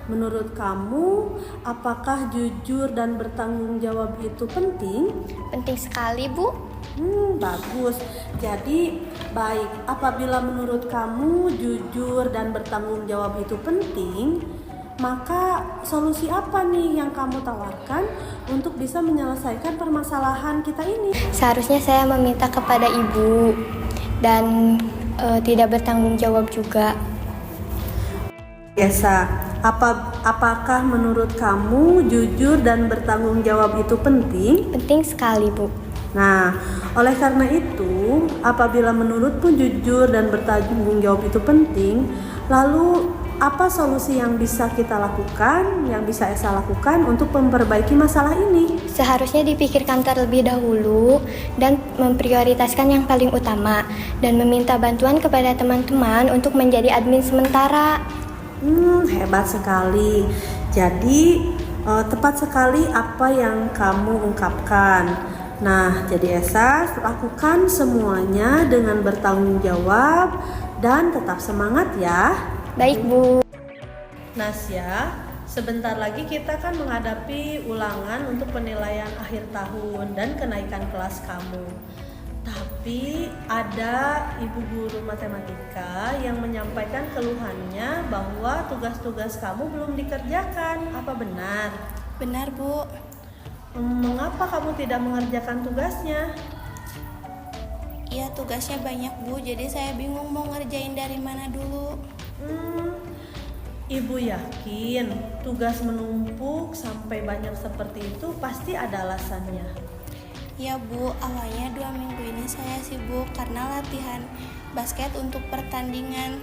Menurut kamu, apakah jujur dan bertanggung jawab itu penting? Penting sekali Bu. Bagus. Jadi baik, apabila menurut kamu jujur dan bertanggung jawab itu penting, maka solusi apa nih yang kamu tawarkan untuk bisa menyelesaikan permasalahan kita ini? Seharusnya saya meminta kepada Ibu dan tidak bertanggung jawab juga. Esa, apakah menurut kamu jujur dan bertanggung jawab itu penting? Penting sekali Bu. Nah, oleh karena itu, apabila menurutmu jujur dan bertanggung jawab itu penting, lalu apa solusi yang bisa kita lakukan, yang bisa Esa lakukan untuk memperbaiki masalah ini? Seharusnya dipikirkan terlebih dahulu dan memprioritaskan yang paling utama dan meminta bantuan kepada teman-teman untuk menjadi admin sementara. Hebat sekali. Jadi tepat sekali apa yang kamu ungkapkan. Nah, jadi Esa lakukan semuanya dengan bertanggung jawab dan tetap semangat ya. Baik, Bu. Nasya, sebentar lagi kita kan menghadapi ulangan untuk penilaian akhir tahun dan kenaikan kelas kamu. Tapi ada ibu guru matematika yang menyampaikan keluhannya bahwa tugas-tugas kamu belum dikerjakan. Apa benar? Benar, Bu. Mengapa kamu tidak mengerjakan tugasnya? Iya, tugasnya banyak, Bu. Jadi saya bingung mau ngerjain dari mana dulu. Ibu yakin tugas menumpuk sampai banyak seperti itu pasti ada alasannya. Ya, Bu, awalnya 2 minggu ini saya sibuk karena latihan basket untuk pertandingan.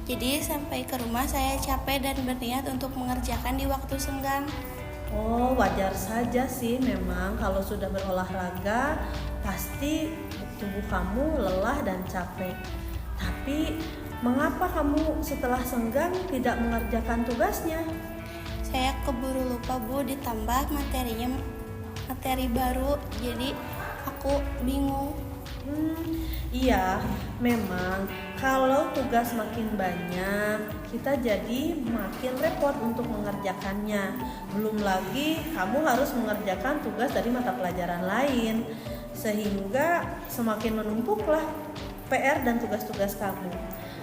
Jadi sampai ke rumah saya capek dan berniat untuk mengerjakan di waktu senggang. Oh, wajar saja sih memang kalau sudah berolahraga pasti tubuh kamu lelah dan capek. Tapi mengapa kamu setelah senggang tidak mengerjakan tugasnya? Saya keburu lupa, Bu, ditambah materi baru, jadi aku bingung. Iya, memang kalau tugas makin banyak, kita jadi makin repot untuk mengerjakannya. Belum lagi kamu harus mengerjakan tugas dari mata pelajaran lain, sehingga semakin menumpuklah PR dan tugas-tugas kamu.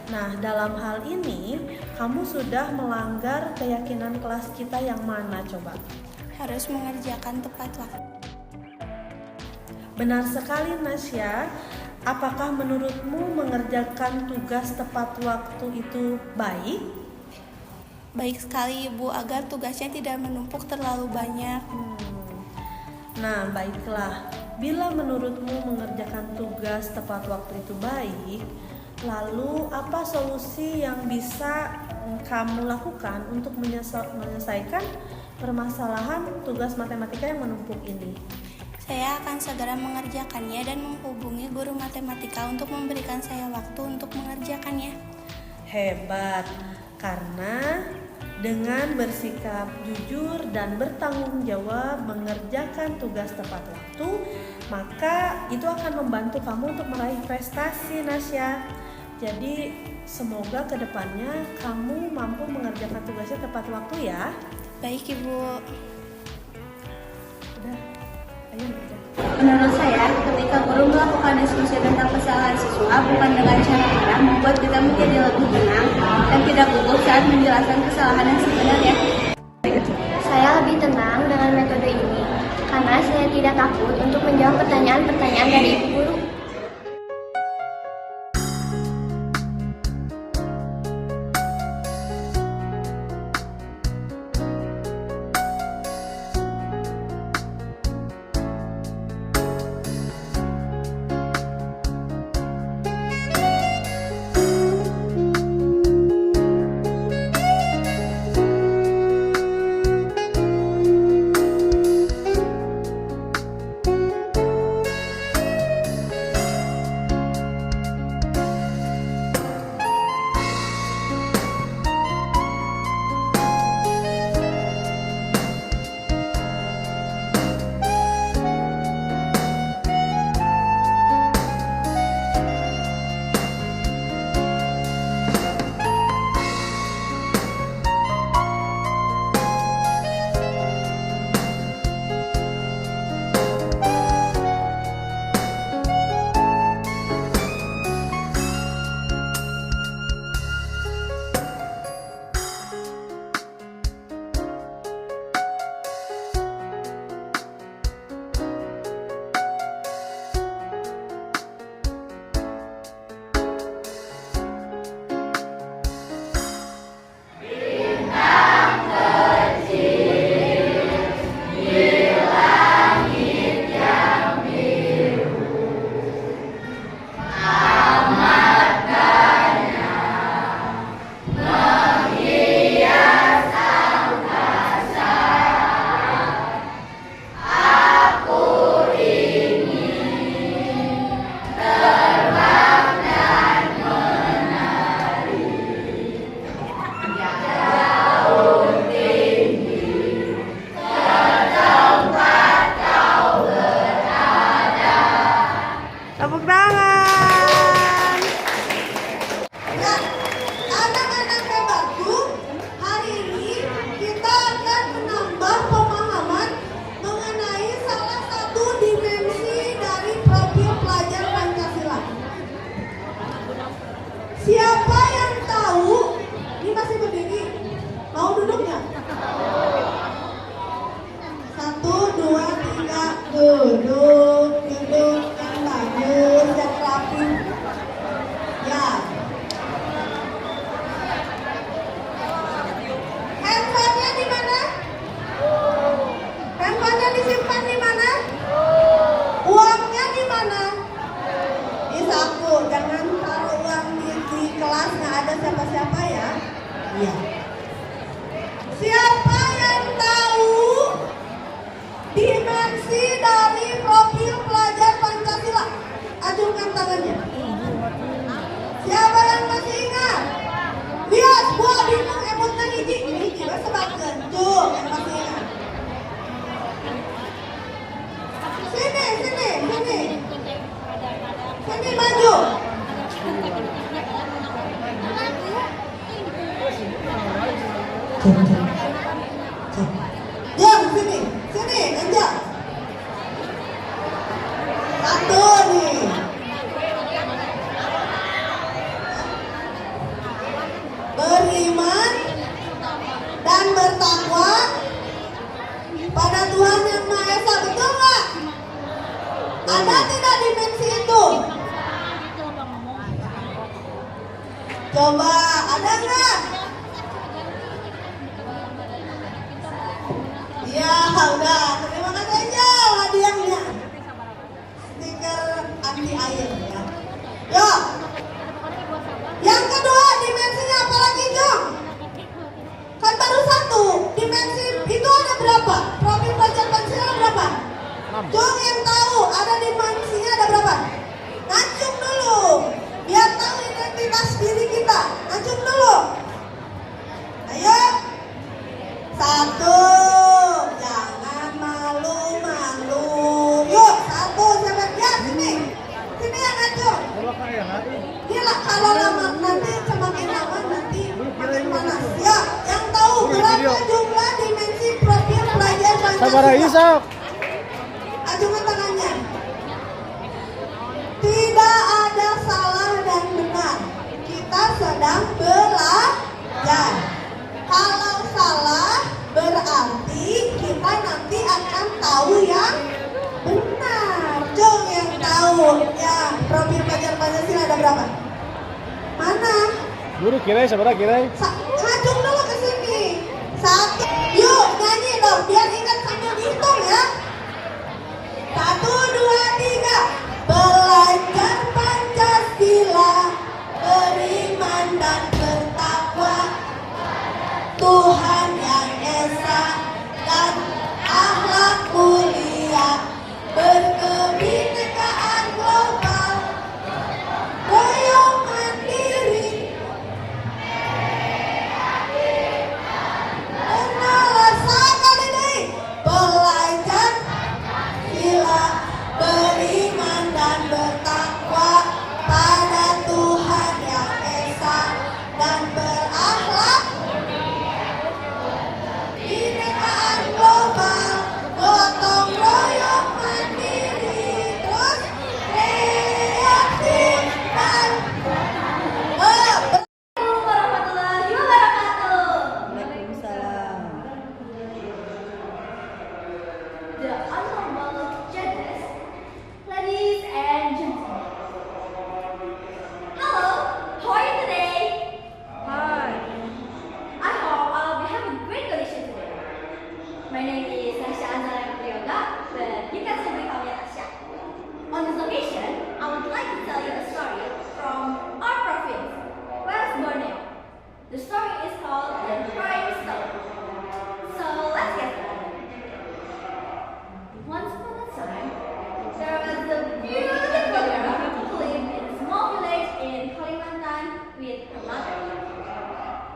Nah, dalam hal ini, kamu sudah melanggar keyakinan kelas kita yang mana coba? Harus mengerjakan tepat waktu. Benar sekali, Nasya. Apakah menurutmu mengerjakan tugas tepat waktu itu baik? Baik sekali, Ibu, agar tugasnya tidak menumpuk terlalu banyak. Nah, baiklah. Bila menurutmu mengerjakan tugas tepat waktu itu baik, lalu apa solusi yang bisa kamu lakukan untuk menyelesaikan permasalahan tugas matematika yang menumpuk ini? Saya akan segera mengerjakannya dan menghubungi guru matematika untuk memberikan saya waktu untuk mengerjakannya. Hebat, karena dengan bersikap jujur dan bertanggung jawab mengerjakan tugas tepat waktu, maka itu akan membantu kamu untuk meraih prestasi, Nasya. Jadi semoga kedepannya kamu mampu mengerjakan tugasnya tepat waktu ya. Baik, Ibu. Udah, ayo udah. Menurut saya, ketika guru melakukan diskusi tentang kesalahan siswa bukan dengan cara marah, membuat kita menjadi lebih tenang dan tidak gugup saat menjelaskan kesalahan yang sebenarnya. Saya lebih tenang dengan metode ini karena saya tidak takut untuk menjawab pertanyaan-pertanyaan dari Ibu Guru. Nah, anak-anak hebatku, hari ini kita akan menambah pemahaman mengenai salah satu dimensi dari profil pelajar Pancasila. Siapa yang tahu? Ini masih berdiri. Mau duduk nggak? 1, 2, 3, duduk yang bagus, yang rapi. Ya. Handphonenya di mana? Handphonenya disimpan di mana? Uangnya di mana? Di saku. Jangan taruh uang di kelas nggak ada siapa-siapa ya. Iya. Siapa yang tahu dimensi dari profil pelajar Pancasila? Acungkan tangannya. Siapa yang masih ingat? Lihat, gua bingung emotnya hiji. Hiji, sebagian. Tuh, yang masih ingat. Sini. Sini maju. Diam, sini, Anja. 1 nih. Beriman dan bertakwa pada Tuhan Yang Maha Esa, betul nggak? Ada tidak dimensi itu? Coba, ada nggak? Ya, udah. Terima kasih aja hadiahnya. Stiker anti air ya. Yo. Yang kedua, dimensinya apa lagi, Jong? Kan baru 1. Dimensi itu ada berapa? Profil pelajar Pancasila berapa? Jong yang tahu ada dimensinya ada berapa? Ngacung dulu. Biar tahu identitas diri kita. Ngacung dulu. Ayo. 1. Jangan malu-malu. Yuk, 1 sampai ya sini. Sini yang ngacung. Gila, kalau lama nanti semakin lama nanti makin panas. Ya, yang tahu berapa jumlah dimensi profil pelajar Pancasila? Acungkan tangannya. Tidak ada salah dan benar. Kita sedang belajar. Kalau salah berarti kita nanti akan tahu yang benar. Jong yang tahu ya profil pelajar Pancasila ada berapa? Mana? Guru kira seberapa kira? Ngacung dulu ke sini. 1. Yuk nyanyi dong biar ingat sambil dihitung ya. 1, 2, 3. Belajar Pancasila, beriman dan bertakwa Tuhan Yang Esa dan akhlak mulia, berkebinekaan global, goyong mandiri, benalah sekali deh. Belajar sila, beriman dan bertakwa pada Tuhan Yang Esa dan berakhlak binekaan global, gotong royong mandiri, terus reaksi dan Warahmatullahi wabarakatuh. Waalaikumsalam. The honorable judges, ladies and gentlemen. Hello, how are you today? Hi. I hope I'll be having great condition today. My name is Tasha Azara Yoga, but you can simply call me Tasha. On this occasion, I would like to tell you a story from our province, West Borneo. The story is called The Crying Stone. So let's get started. Once upon a time, there was a beautiful girl who lived in a small village in Kalimantan with her mother.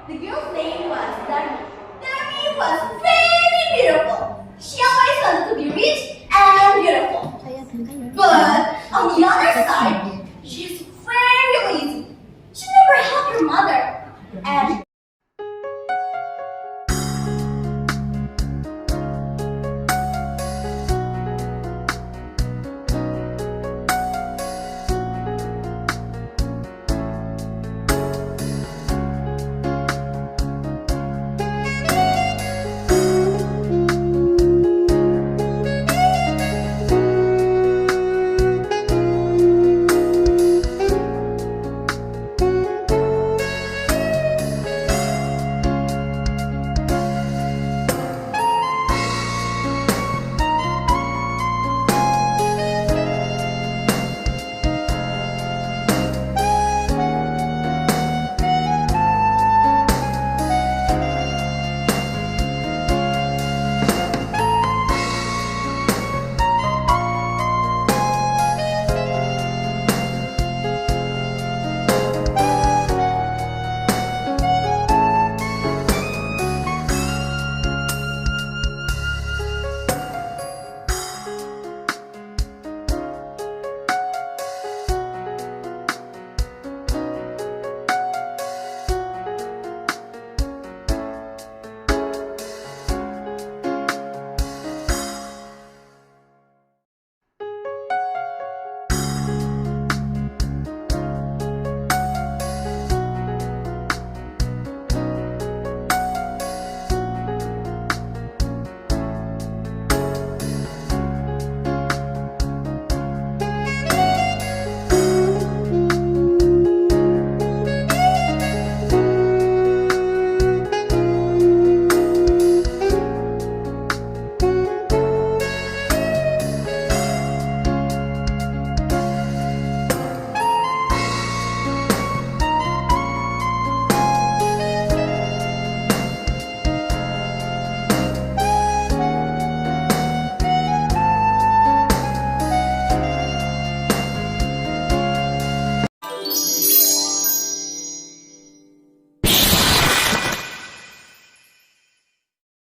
The girl's name was Darmi. Darmi was very beautiful. She always wanted to be rich and beautiful. But on the other side, she's very lazy. She never helped her and